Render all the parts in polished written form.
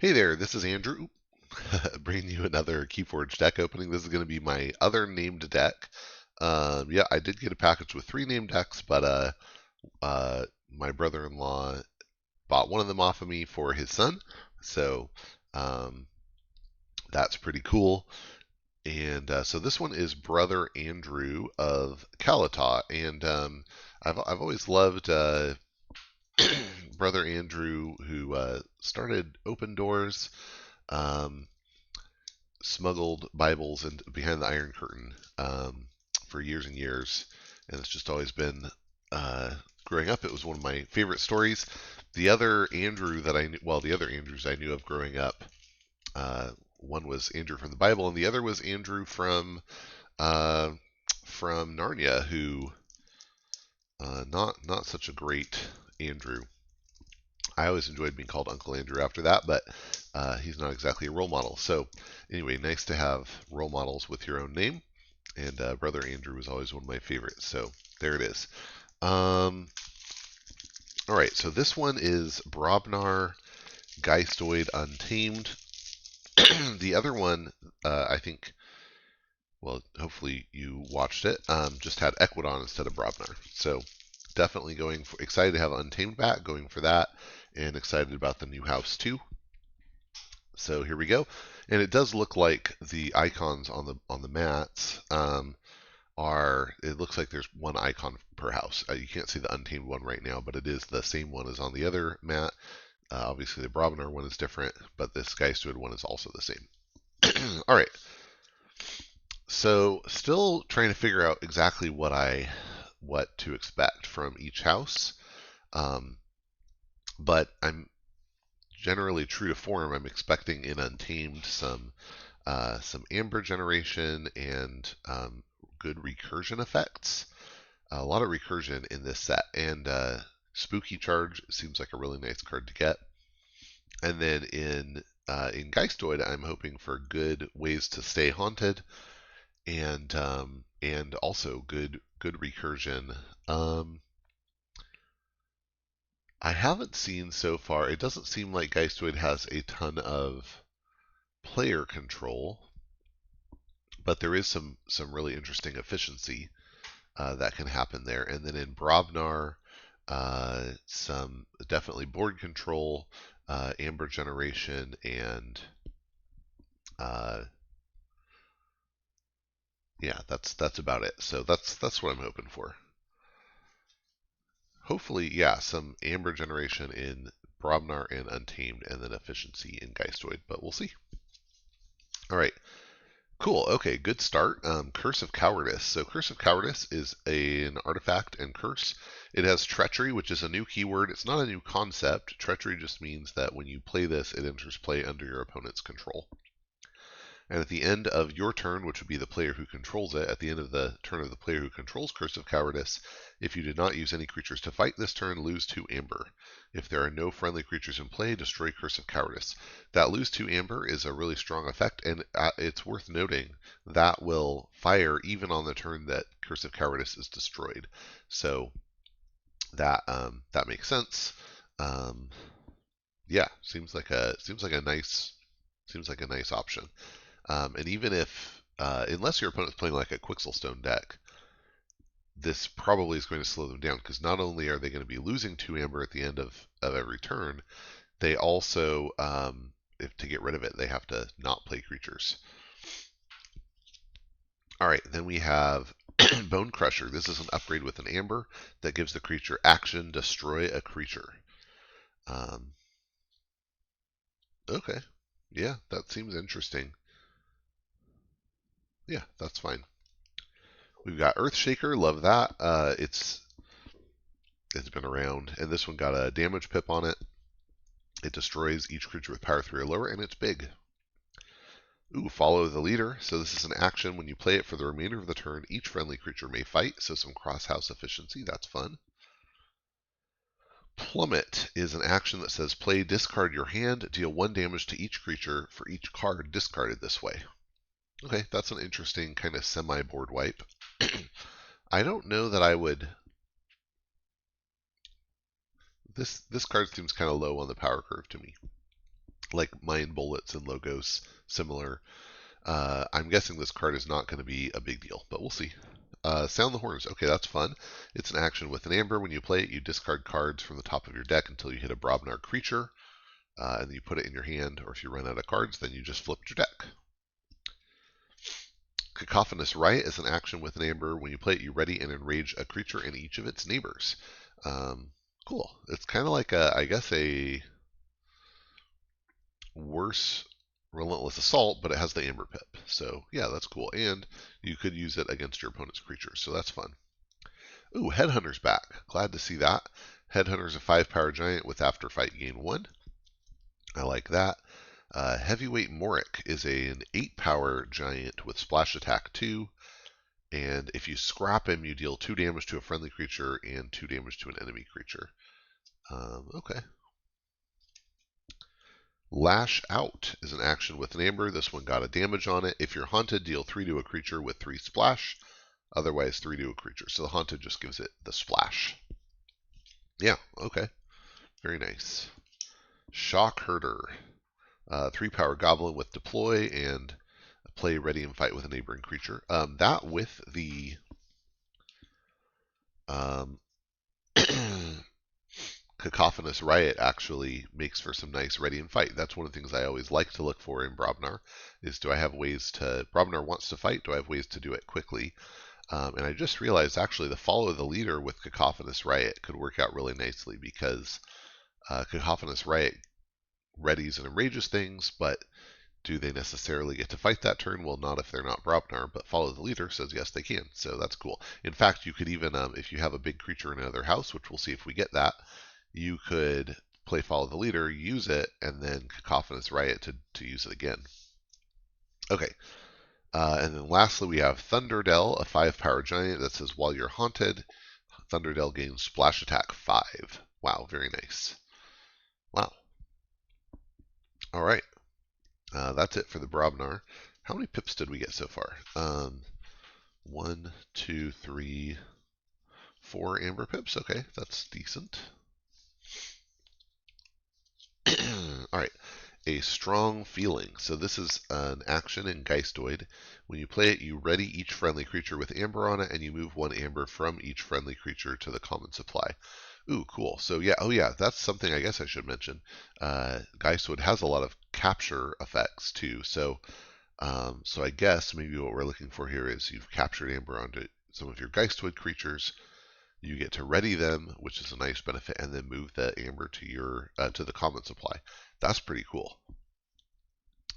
Hey there, this is Andrew, bringing you another Keyforge deck opening. This is going to be my other named deck. Yeah, I did get a package with 3 named decks, but my brother-in-law bought one of them off of me for his son, so um, that's pretty cool. And so this one is Brother Andrew of Calataw, and I've always loved Brother Andrew, who started Open Doors. Um, Smuggled Bibles and behind the Iron Curtain for years and years, and it's just always been growing up. It was one of my favorite stories. The other Andrew that I knew, well, the other Andrews I knew of growing up, uh, one was Andrew from the Bible, and the other was Andrew uh, from Narnia, who not such a great Andrew. I always enjoyed being called Uncle Andrew after that, but he's not exactly a role model. So, anyway, nice to have role models with your own name. And Brother Andrew was always one of my favorites. So, there it is. All right, so this one is Brobnar Geistoid Untamed. The other one, I think, well, hopefully you watched it, just had Equidon instead of Brobnar. So, definitely excited to have Untamed back, going for that, and excited about the new house too. So here we go, and it does look like the icons on the mats are. It looks like there's one icon per house. You can't see the Untamed one right now, but it is the same one as on the other mat. Obviously, the Brobnar one is different, but this Geistoid one is also the same. All right. So still trying to figure out exactly what to expect from each house. But I'm generally true to form. I'm expecting in Untamed some amber generation and good recursion effects. A lot of recursion in this set, and Spooky Charge seems like a really nice card to get. And then in Geistoid, I'm hoping for good ways to stay haunted, and also good recursion. I haven't seen so far. It doesn't seem like Geistoid has a ton of player control, but there is some really interesting efficiency that can happen there. And then in Brobnar, some definitely board control, amber generation, and yeah, that's about it. So that's what I'm hoping for. Hopefully, yeah, some amber generation in Brobnar and Untamed, and then efficiency in Geistoid, but we'll see. All right. Cool. Okay, good start. Curse of Cowardice. So Curse of Cowardice is an artifact and curse. It has treachery, which is a new keyword. It's not a new concept. Treachery just means that when you play this, it enters play under your opponent's control. And at the end of your turn, which would be the player who controls it, at the end of the turn of the player who controls Curse of Cowardice, if you did not use any creatures to fight this turn, lose 2 amber. If there are no friendly creatures in play, destroy Curse of Cowardice. That lose 2 amber is a really strong effect, and it's worth noting that will fire even on the turn that Curse of Cowardice is destroyed. So that makes sense. Yeah, seems like a nice option. And even if, unless your opponent's playing like a Quixelstone deck, this probably is going to slow them down, because not only are they going to be losing 2 amber at the end of every turn, they also, if to get rid of it, they have to not play creatures. All right, then we have Bone Crusher. This is an upgrade with an amber that gives the creature action, destroy a creature. Okay, yeah, that seems interesting. Yeah, that's fine. We've got Earthshaker, love that. It's been around, and this one got a damage pip on it. It destroys each creature with power 3 or lower, and it's big. Ooh, Follow the Leader. So this is an action. When you play it for the remainder of the turn, each friendly creature may fight, so some cross-house efficiency. That's fun. Plummet is an action that says play, discard your hand, deal 1 damage to each creature for each card discarded this way. Okay, that's an interesting kind of semi-board wipe. I don't know that I would... This card seems kind of low on the power curve to me. like Mind Bullets and Logos, similar. I'm guessing this card is not going to be a big deal, but we'll see. Sound the Horns. Okay, that's fun. It's an action with an Amber. When you play it, you discard cards from the top of your deck until you hit a Brobnar creature, and then you put it in your hand, or if you run out of cards, then you just flipped your deck. Cacophonous Riot is an action with an Amber. When you play it, you ready and enrage a creature and each of its neighbors. Cool. It's kind of like I guess a worse Relentless Assault, but it has the Amber Pip. So yeah, that's cool. And you could use it against your opponent's creatures, so that's fun. Ooh, Headhunter's back. Glad to see that. Headhunter's a 5-power giant with after fight gain 1. I like that. Heavyweight Moric is an 8-power giant with splash attack 2. And if you scrap him, you deal 2 damage to a friendly creature and 2 damage to an enemy creature. Okay. Lash Out is an action with an Amber. This one got a damage on it. If you're haunted, deal 3 to a creature with 3 splash. Otherwise, 3 to a creature. So the haunted just gives it the splash. Yeah, okay. Very nice. Shock Herder. 3-power goblin with deploy and play ready and fight with a neighboring creature. That with the Cacophonous Riot actually makes for some nice ready and fight. That's one of the things I always like to look for in Brobnar, is do I have ways to... Brobnar wants to fight, do I have ways to do it quickly? And I just realized actually the follow the leader with Cacophonous Riot could work out really nicely, because Cacophonous Riot readies and enrages things, but do they necessarily get to fight that turn? Well, not if they're not Brobnar, but Follow the Leader says yes, they can. So that's cool. In fact, you could even, if you have a big creature in another house, which we'll see if we get that, you could play Follow the Leader, use it, and then Cacophonous Riot to use it again. Okay. And then lastly, we have Thunderdell, a 5-power giant that says while you're haunted, Thunderdell gains splash attack 5. Wow, very nice. Wow. All right. That's it for the Brobnar. How many pips did we get so far? 1, 2, 3, 4 Amber pips. Okay, that's decent. All right. A Strong Feeling. So this is an action in Geistoid. When you play it, you ready each friendly creature with Amber on it, and you move 1 Amber from each friendly creature to the common supply. Ooh, cool. So yeah, oh yeah, that's something I guess I should mention. Geistoid has a lot of capture effects too. So I guess maybe what we're looking for here is you've captured Amber onto some of your Geistoid creatures. You get to ready them, which is a nice benefit, and then move the Amber to your to the common supply. That's pretty cool.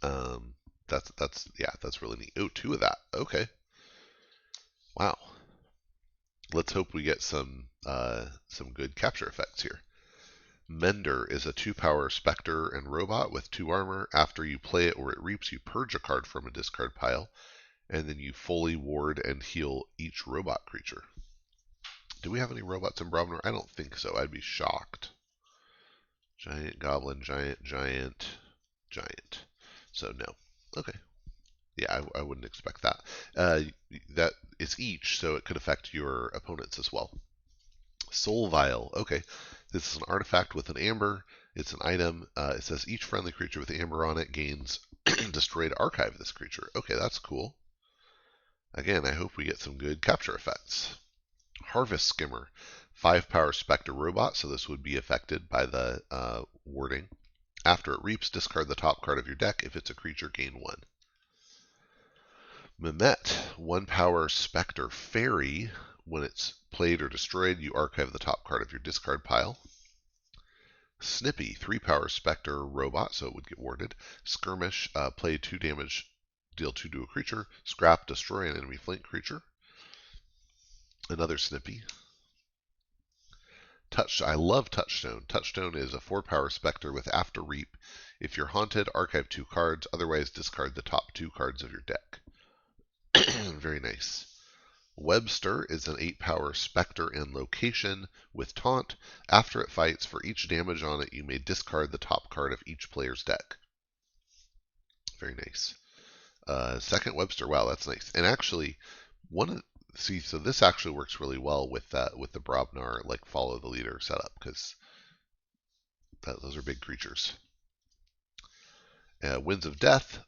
That's really neat. Oh, 2 of that. Okay. Wow. Let's hope we get some good capture effects here. Mender is a 2-power specter and robot with 2 armor. After you play it or it reaps, you purge a card from a discard pile, and then you fully ward and heal each robot creature. Do we have any robots in Brobnar? I don't think so. I'd be shocked. Giant, goblin, giant, giant, giant. So no. Okay. Yeah, I wouldn't expect that. That is each, so it could affect your opponents as well. Soul Vial. Okay. This is an artifact with an amber. It's an item. It says each friendly creature with amber on it gains destroyed archive this creature. Okay, that's cool. Again, I hope we get some good capture effects. Harvest Skimmer. 5-power Spectre Robot, so this would be affected by the warding. After it reaps, discard the top card of your deck. If it's a creature, gain 1. Mehmet. 1-power Spectre Fairy. When it's played or destroyed, you archive the top card of your discard pile. Snippy. 3-power Spectre Robot, so it would get warded. Skirmish. Play 2 damage, deal 2 to a creature. Scrap, destroy an enemy flank creature. Another Snippy. I love Touchstone. Touchstone is a 4-power Spectre with After Reap. If you're haunted, archive 2 cards. Otherwise, discard the top 2 cards of your deck. Very nice. Webster is an 8-power Spectre and Location with Taunt. After it fights, for each damage on it, you may discard the top card of each player's deck. Very nice. Second Webster. Wow, that's nice. And actually, so this actually works really well with the Brobnar, like Follow the Leader setup, because those are big creatures. Winds of Death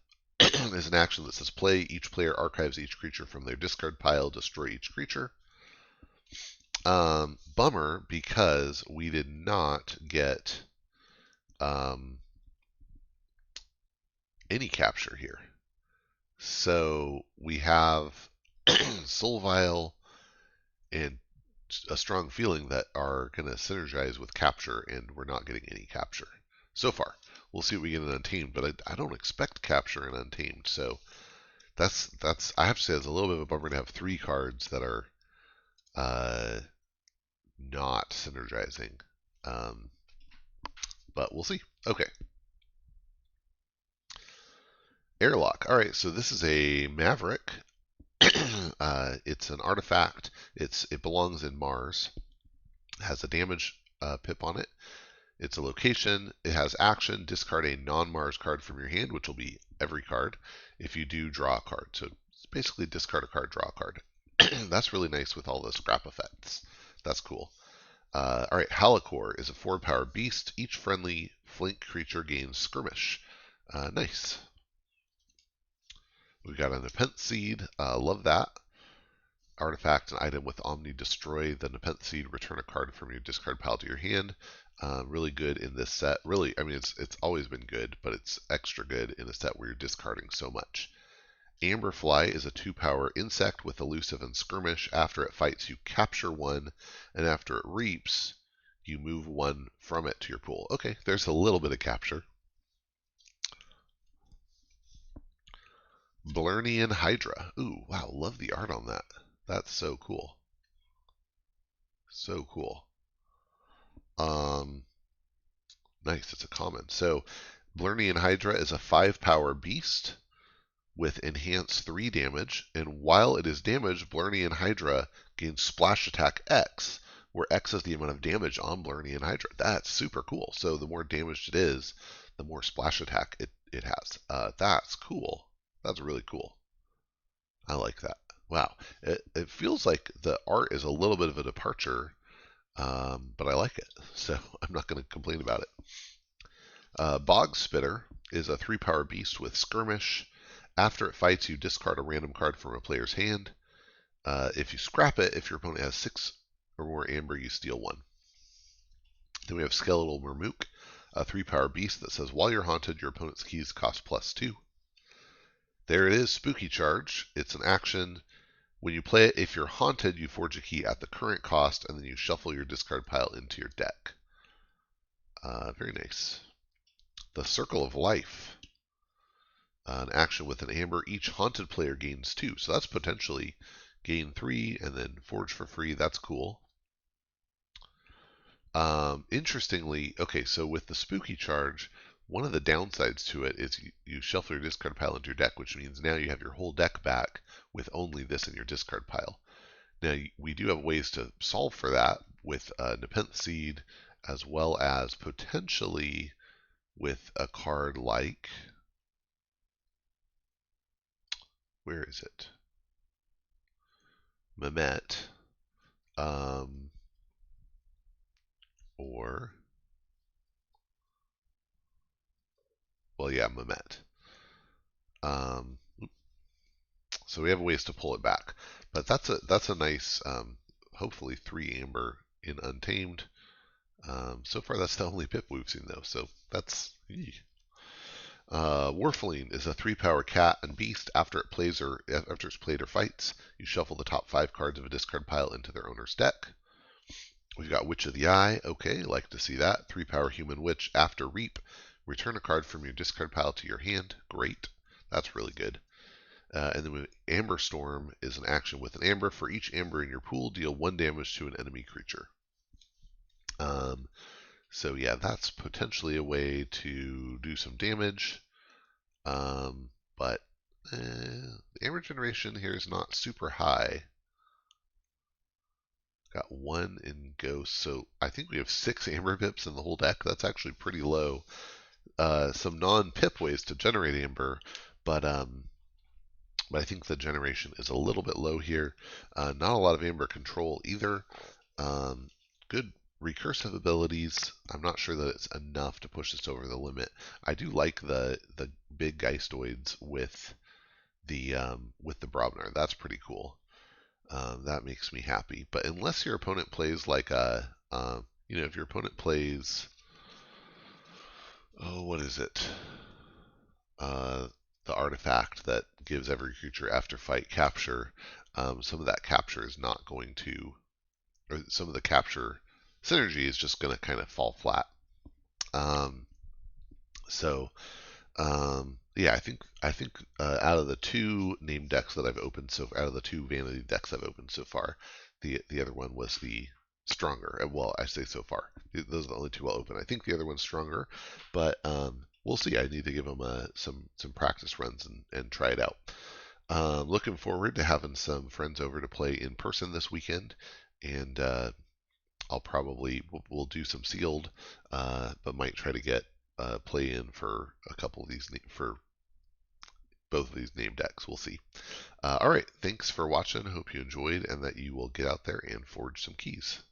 is an action that says play. Each player archives each creature from their discard pile. Destroy each creature. Bummer, because we did not get any capture here. So we have Soul Vial and a strong feeling that are going to synergize with capture, and we're not getting any capture so far. We'll see what we get in Untamed, but I don't expect capture in Untamed. So that's I have to say it's a little bit of a bummer to have 3 cards that are not synergizing. But we'll see. Okay. Airlock. All right, so this is a Maverick. It's an artifact. It belongs in Mars. It has a damage pip on it. It's a location. It has action. Discard a non-Mars card from your hand, which will be every card. If you do, draw a card. So it's basically discard a card, draw a card. That's really nice with all the scrap effects. That's cool. All right, Halakor is a 4-power beast. Each friendly flank creature gains skirmish. Nice. We got a Nepenthe Seed. Love that. Artifact, an item with Omni. Destroy the Nepenthe Seed. Return a card from your discard pile to your hand. Really good in this set. Really, I mean, it's always been good, but it's extra good in a set where you're discarding so much. Amberfly is a 2-power insect with elusive and skirmish. After it fights, you capture 1, and after it reaps, you move 1 from it to your pool. Okay, there's a little bit of capture. Blernian Hydra. Ooh, wow, love the art on that. That's so cool. So cool. Nice, it's a common. So, Blernian Hydra is a 5-power beast with enhanced 3 damage, and while it is damaged, Blernian Hydra gains splash attack X, where X is the amount of damage on Blernian Hydra. That's super cool. So the more damaged it is, the more splash attack it has. That's cool. That's really cool. I like that. Wow. It feels like the art is a little bit of a departure, but I like it. So I'm not going to complain about it. Bog Spitter is a 3-power beast with skirmish. After it fights, you discard a random card from a player's hand. If you scrap it, if your opponent has 6 or more amber, you steal 1. Then we have Skeletal Mermook, a 3-power beast that says, while you're haunted, your opponent's keys cost +2. There it is, Spooky Charge. It's an action. When you play it, if you're haunted, you forge a key at the current cost, and then you shuffle your discard pile into your deck. Very nice. The Circle of Life. An action with an amber. Each haunted player gains 2. So that's potentially gain 3 and then forge for free. That's cool. Interestingly, okay, so with the Spooky Charge, one of the downsides to it is you shuffle your discard pile into your deck, which means now you have your whole deck back with only this in your discard pile. Now, we do have ways to solve for that with Nepenthe Seed, as well as potentially with a card like, where is it? Mehmet, or, well, yeah, Mehmet. So we have ways to pull it back, but that's a nice, hopefully 3 amber in Untamed. So far, that's the only pip we've seen though, so that's. Warfling is a 3-power cat and beast. After it's played or fights, you shuffle the top 5 cards of a discard pile into their owner's deck. We've got Witch of the Eye. Okay, like to see that. 3-power human witch. After reap, return a card from your discard pile to your hand. Great, that's really good. And then Amber Storm is an action with an amber. For each amber in your pool, deal 1 damage to an enemy creature. So yeah, that's potentially a way to do some damage. But the amber generation here is not super high. Got 1 in Ghost, so I think we have 6 amber pips in the whole deck. That's actually pretty low. Some non-pip ways to generate amber, but I think the generation is a little bit low here. Not a lot of amber control either. Good recursive abilities. I'm not sure that it's enough to push this over the limit. I do like the big Geistoids with the Brobnar. That's pretty cool. That makes me happy. But unless your opponent plays like if your opponent plays, oh, what is it? The artifact that gives every creature after fight capture. Some of that capture is not going to, or some of the capture synergy is just going to kind of fall flat. Um, so yeah, I think out of the two name decks that I've opened out of the two vanity decks I've opened so far, the other one was the stronger. Well, I say so far. Those are the only two I'll open. I think the other one's stronger, but we'll see. I need to give them some practice runs and try it out. Looking forward to having some friends over to play in person this weekend, and we'll do some sealed, but might try to get play in for a couple of these for both of these name decks. We'll see. All right, thanks for watching. Hope you enjoyed and that you will get out there and forge some keys.